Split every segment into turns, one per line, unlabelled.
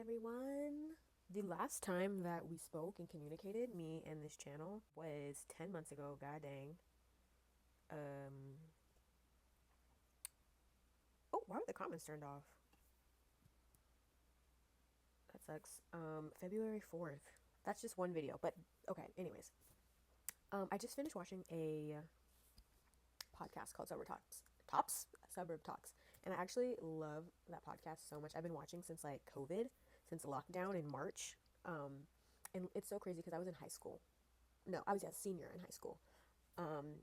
everyone. The last time that we spoke and communicated, me and this channel, was 10 months ago. God dang. Um. Oh, why were the comments turned off? That sucks. February 4th. That's just one video, but okay, anyways. I just finished watching a podcast called Suburb Talks. And I actually love that podcast so much. I've been watching since like COVID, since lockdown in March. And it's so crazy because I was in high school. No, I was a senior in high school. Um,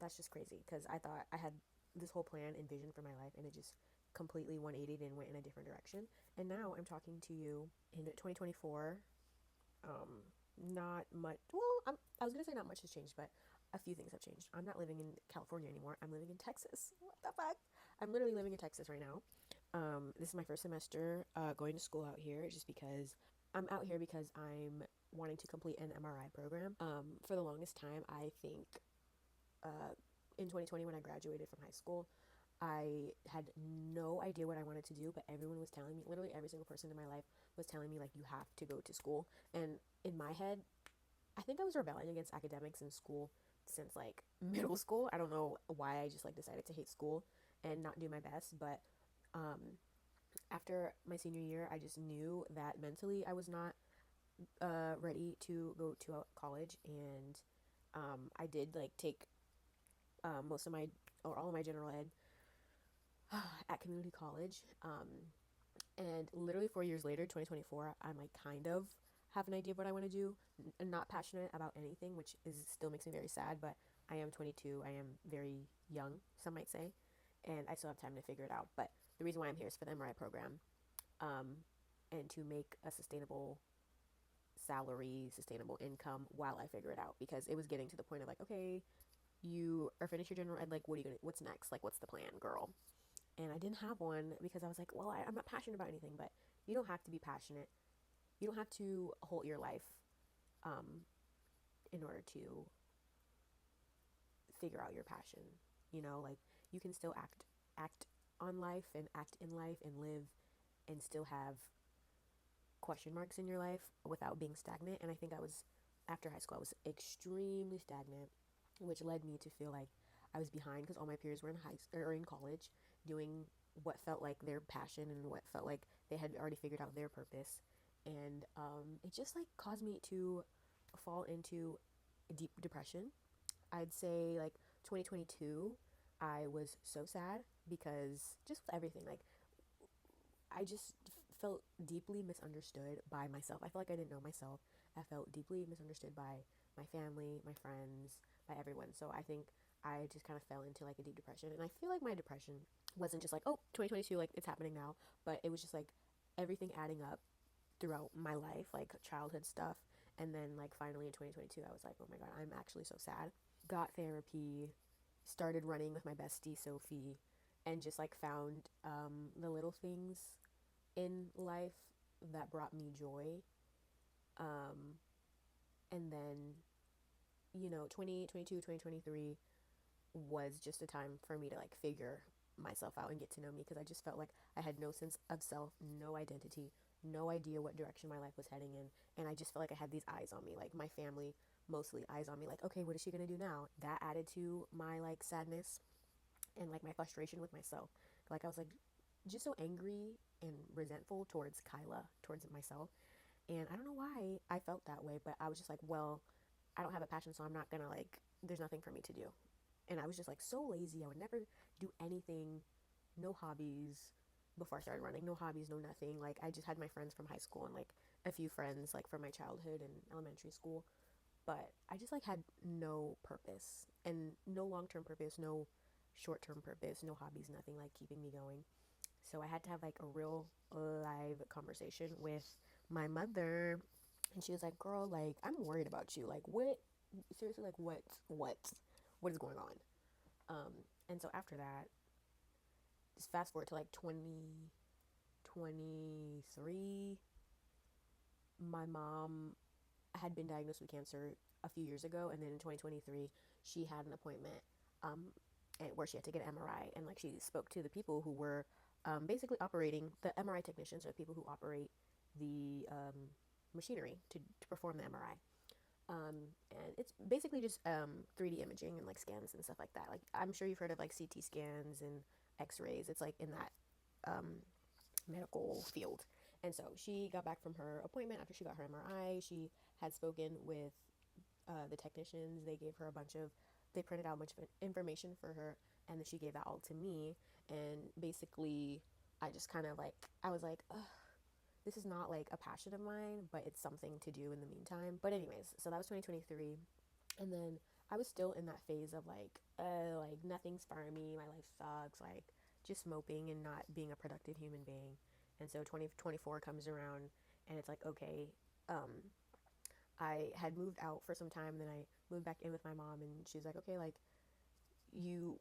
that's just crazy because I thought I had this whole plan and vision for my life, and it just completely 180'd and went in a different direction. And now I'm talking to you in 2024. Not much. Well, I was gonna say not much has changed, but a few things have changed. I'm not living in California anymore. I'm living in Texas. What the fuck? I'm literally living in Texas right now. This is my first semester going to school out here, just because I'm out here because I'm wanting to complete an MRI program. For the longest time, I think in 2020 when I graduated from high school, I had no idea what I wanted to do, but everyone was telling me, literally every single person in my life was telling me, like, you have to go to school. And in my head, I think I was rebelling against academics in school since like middle school. I don't know why I just like decided to hate school and not do my best, but after my senior year, I just knew that mentally I was not ready to go to a college, and I did like take most of my or all of my general ed at community college. And literally 4 years later, 2024, I'm like kind of have an idea of what I want to do. Not passionate about anything, which is still makes me very sad, but I am 22. I am very young, some might say, and I still have time to figure it out. But the reason why I'm here is for the MRI program, and to make a sustainable salary, sustainable income while I figure it out, because it was getting to the point of like, okay, you are finished your general ed, like, what's next? Like, what's the plan, girl? And I didn't have one because I was like, well, I'm not passionate about anything, but you don't have to be passionate. You don't have to hold your life in order to figure out your passion. Like, you can still act on life and act in life and live and still have question marks in your life without being stagnant. And I think after high school, I was extremely stagnant, which led me to feel like I was behind because all my peers were in college doing what felt like their passion and what felt like they had already figured out their purpose. And it just like caused me to fall into deep depression. I'd say like 2022, I was so sad because just with everything, like I just felt deeply misunderstood by myself. I felt like I didn't know myself. I felt deeply misunderstood by my family, my friends, by everyone. So I think I just kind of fell into like a deep depression. And I feel like my depression wasn't just like, oh, 2022, like it's happening now, but it was just like everything adding up throughout my life, like childhood stuff. And then like finally in 2022, I was like, oh my God, I'm actually so sad. Got therapy, started running with my bestie, Sophie, and just like found the little things in life that brought me joy. And then, 2022, 2023 was just a time for me to like figure myself out and get to know me, because I just felt like I had no sense of self, no identity, no idea what direction my life was heading in. And I just felt like I had these eyes on me, like my family mostly eyes on me, like, okay, what is she gonna do now? That added to my like sadness and like my frustration with myself. Like I was like just so angry and resentful towards Kyla, towards myself. And I don't know why I felt that way, but I was just like, well, I don't have a passion, so I'm not gonna like, there's nothing for me to do. And I was just like so lazy. I would never do anything, no hobbies before I started running, no hobbies, no nothing. Like I just had my friends from high school and like a few friends like from my childhood and elementary school. But I just like had no purpose and no long-term purpose, no short-term purpose, no hobbies, nothing like keeping me going. So I had to have like a real live conversation with my mother, and she was like, "Girl, like I'm worried about you. Like what? Seriously, like what is going on?" And so after that, just fast forward to like 2023, my mom had been diagnosed with cancer a few years ago, and then in 2023, she had an appointment where she had to get an MRI, and like she spoke to the people who were basically operating, the MRI technicians are the people who operate the machinery to perform the MRI. And it's basically just 3D imaging and like scans and stuff like that. Like I'm sure you've heard of like CT scans and X-rays. It's like in that medical field. And so she got back from her appointment after she got her MRI. She had spoken with the technicians. They printed out a bunch of information for her, and then she gave that all to me. And basically, I just kind of like, I was like, ugh, this is not like a passion of mine, but it's something to do in the meantime. But anyways, so that was 2023, and then I was still in that phase of like nothing's for me, my life sucks, like just moping and not being a productive human being. And so 2024 comes around, and it's like, okay, I had moved out for some time, and then I moved back in with my mom, and she's like, okay, like you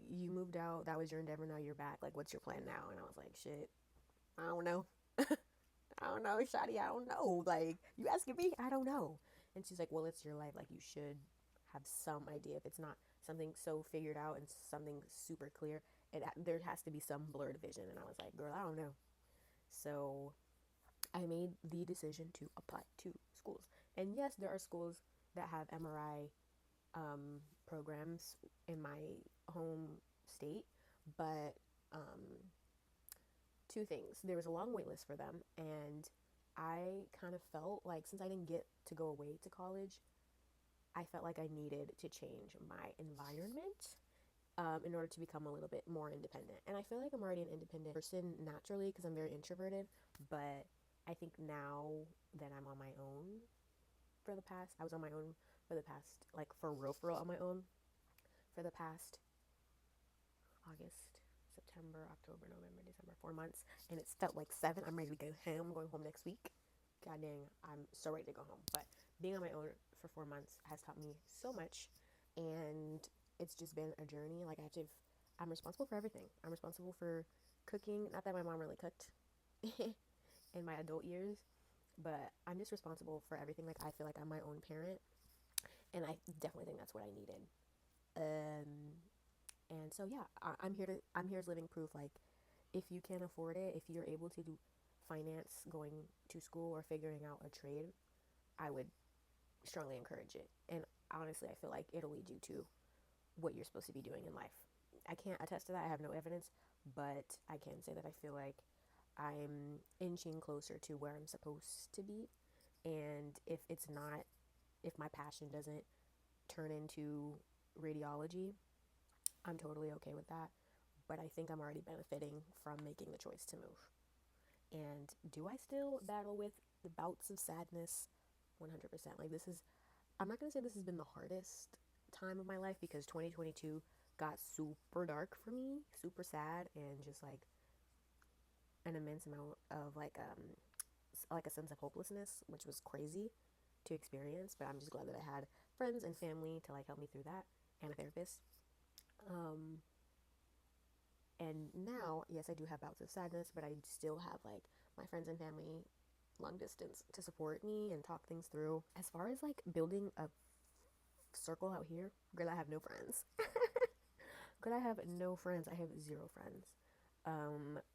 you moved out, that was your endeavor, now you're back, like what's your plan now? And I was like, shit, I don't know. I don't know, Shadi, I don't know. Like, you asking me? I don't know. And she's like, well, it's your life. Like, you should have some idea. If it's not something so figured out and something super clear, there has to be some blurred vision. And I was like, girl, I don't know. So I made the decision to apply to schools. And yes, there are schools that have MRI programs in my home state, but two things. There was a long wait list for them, and I kind of felt like since I didn't get to go away to college, I felt like I needed to change my environment in order to become a little bit more independent. And I feel like I'm already an independent person naturally because I'm very introverted, but I think now that I'm on my own I was on my own for the past, like for real on my own for the past August, September, October, November, December, 4 months, and it's felt like seven. I'm ready to go home. I'm going home next week. God dang, I'm so ready to go home. But being on my own for 4 months has taught me so much, and it's just been a journey. Like I'm responsible for everything. I'm responsible for cooking. Not that my mom really cooked in my adult years, but I'm just responsible for everything. Like I feel like I'm my own parent, and I definitely think that's what I needed. Um, and so yeah, I'm here as living proof. Like if you can afford it, if you're able to do finance going to school or figuring out a trade, I would strongly encourage it. And honestly, I feel like it'll lead you to what you're supposed to be doing in life. I can't attest to that. I have no evidence, but I can say that I feel like I'm inching closer to where I'm supposed to be. And if my passion doesn't turn into radiology, I'm totally okay with that. But I think I'm already benefiting from making the choice to move. And do I still battle with the bouts of sadness? 100%. I'm not going to say this has been the hardest time of my life because 2022 got super dark for me, super sad, and just like an immense amount of like a sense of hopelessness, which was crazy to experience. But I'm just glad that I had friends and family to like help me through that, and a therapist. Um, and now, yes, I do have bouts of sadness, but I still have like my friends and family long distance to support me and talk things through. As far as like building a circle out here, girl, I have no friends. Girl, I have no friends. I have zero friends.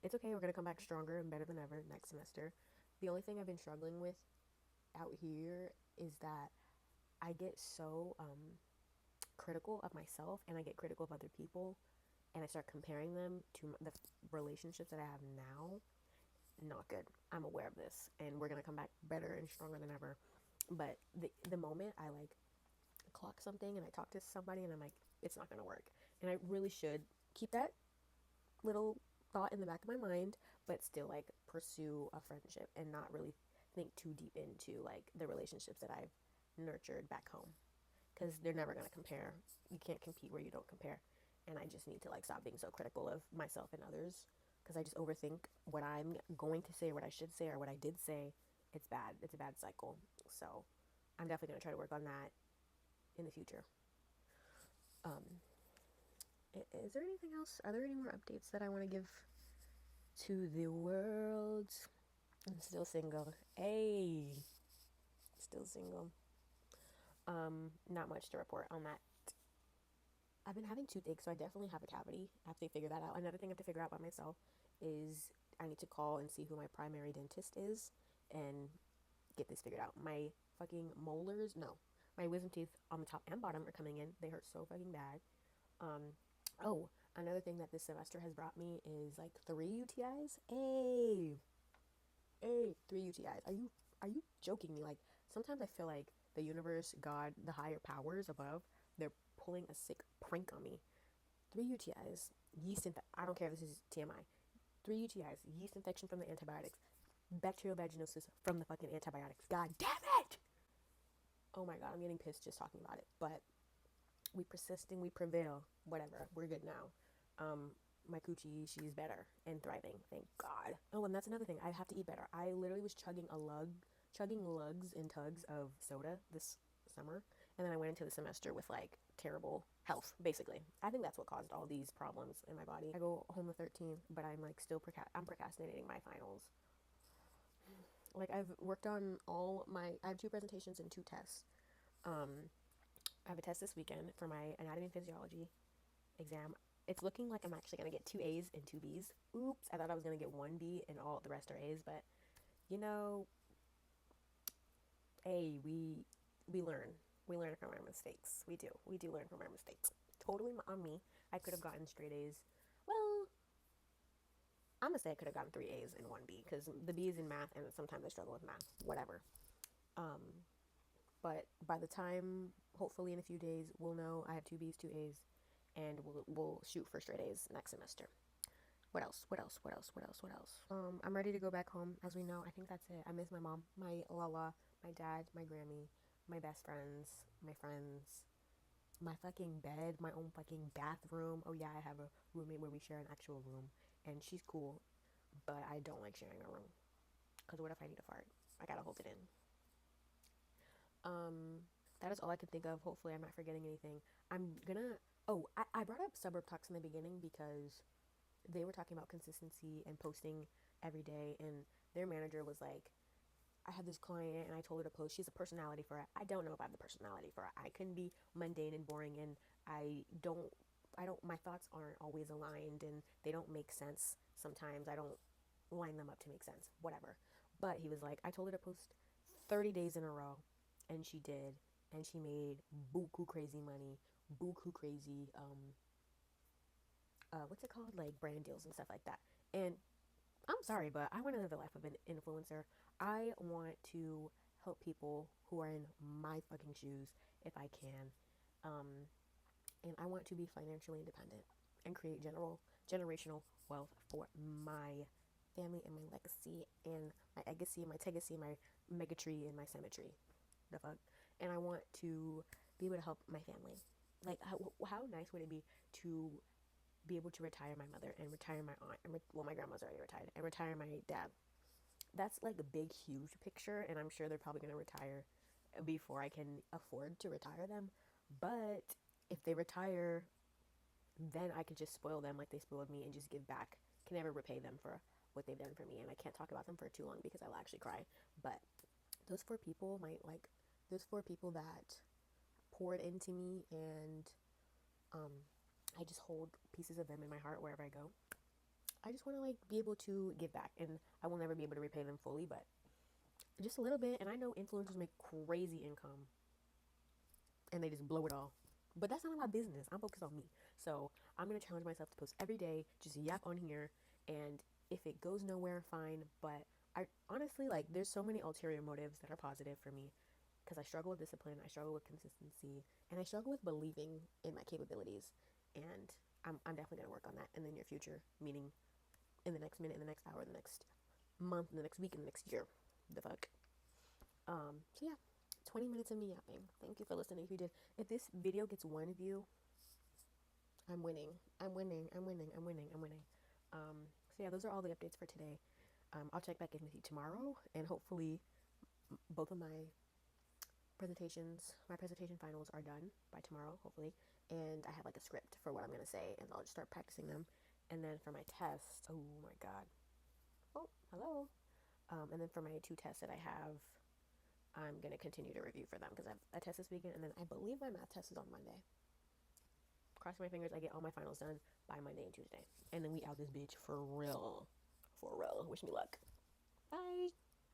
It's okay. We're gonna come back stronger and better than ever next semester. The only thing I've been struggling with out here is that I get so critical of myself and I get critical of other people, and I start comparing them to the relationships that I have now. Not good. I'm aware of this, and we're gonna come back better and stronger than ever. But the moment I like clock something and I talk to somebody and I'm like, it's not gonna work, and I really should keep that little thought in the back of my mind, but still like pursue a friendship and not really think too deep into like the relationships that I've nurtured back home, because they're never gonna compare. You can't compete where you don't compare, and I just need to like stop being so critical of myself and others because I just overthink what I'm going to say or what I should say or what I did say. It's bad. It's a bad cycle. So I'm definitely going to try to work on that in the future. Um, is there anything else? Are there any more updates that I want to give to the world? I'm still single. Hey, still single. Not much to report on that. I've been having toothache, so I definitely have a cavity. I have to figure that out. Another thing I have to figure out by myself is I need to call and see who my primary dentist is. and get this figured out. My fucking molars, no, my wisdom teeth on the top and bottom are coming in. They hurt so fucking bad. Oh, another thing that this semester has brought me is like 3 UTIs. Hey, 3 UTIs. Are you joking me? Like sometimes I feel like the universe, God, the higher powers above, they're pulling a sick prank on me. 3 UTIs, I don't care if this is TMI. 3 UTIs, yeast infection from the antibiotics, bacterial vaginosis from the fucking antibiotics. God damn it! Oh my god, I'm getting pissed just talking about it. But we persist and we prevail. Whatever, we're good now. My coochie, she's better and thriving. Thank God. Oh, and that's another thing. I have to eat better. I literally was chugging lugs and tugs of soda this summer, and then I went into the semester with like terrible health, basically. I think that's what caused all these problems in my body. I go home the 13th, but I'm like still I'm procrastinating my finals. Like I've worked on I have 2 presentations and 2 tests. I have a test this weekend for my anatomy and physiology exam. It's looking like I'm actually going to get 2 A's and 2 B's. Oops, I thought I was going to get 1 B and all the rest are A's, but you know, hey, we learn. We learn from our mistakes. We do learn from our mistakes. Totally on me. I could have gotten straight A's. Well, I'm going to say I could have gotten 3 A's and 1 B because the B is in math and sometimes I struggle with math. Whatever. But by the time, hopefully in a few days, we'll know I have 2 B's, 2 A's, and we'll shoot for straight A's next semester. What else? I'm ready to go back home. As we know, I think that's it. I miss my mom, my Lala, my dad, my Grammy, my best friends, my friends, my fucking bed, my own fucking bathroom. Oh yeah, I have a roommate where we share an actual room, and she's cool, but I don't like sharing a room. Cause what if I need a fart? I gotta hold it in. That is all I can think of. Hopefully I'm not forgetting anything. I brought up suburb talks in the beginning because they were talking about consistency and posting every day, and their manager was like, I had this client and I told her to post. She's a personality for it. I don't know if I have the personality for it. I can be mundane and boring, and my thoughts aren't always aligned and they don't make sense sometimes. I don't line them up to make sense, whatever. But he was like, I told her to post 30 days in a row, and she did, and she made buku crazy money, buku crazy, what's it called? Like brand deals and stuff like that. And I'm sorry, but I want to live the life of an influencer. I want to help people who are in my fucking shoes if I can. And I want to be financially independent and create generational wealth for my family and my legacy and my legacy and my tegacy, my megatree and my symmetry. The fuck? And I want to be able to help my family. Like, how nice would it be to be able to retire my mother and retire my aunt, and my grandma's already retired, and retire my dad. That's like a big, huge picture, and I'm sure they're probably going to retire before I can afford to retire them. But if they retire, then I could just spoil them like they spoiled me and just give back. Can never repay them for what they've done for me, and I can't talk about them for too long because I'll actually cry. But those 4 people that poured into me, and I just hold pieces of them in my heart wherever I go. I just want to like be able to give back, and I will never be able to repay them fully, but just a little bit. And I know influencers make crazy income and they just blow it all, but that's not my business. I'm focused on me. So I'm going to challenge myself to post every day, just yap on here, and if it goes nowhere, fine. But I honestly, like, there's so many ulterior motives that are positive for me because I struggle with discipline, I struggle with consistency, and I struggle with believing in my capabilities. And I'm definitely going to work on that in the near future, meaning in the next minute, in the next hour, the next month, in the next week, in the next year. The fuck. So yeah, 20 minutes of me yapping. Thank you for listening. If you did, if this video gets 1 view, I'm winning. I'm winning. I'm winning. I'm winning. I'm winning. So yeah, those are all the updates for today. I'll check back in with you tomorrow, and hopefully both of my presentation finals are done by tomorrow, hopefully, and I have like a script for what I'm gonna say, and I'll just start practicing them. And then for my test, oh my god, oh hello, and then for my 2 tests that I have, I'm gonna continue to review for them because I have a test this weekend, and then I believe my math test is on Monday. Cross my fingers, I get all my finals done by Monday and Tuesday, and then we out this bitch for real, for real. Wish me luck. Bye.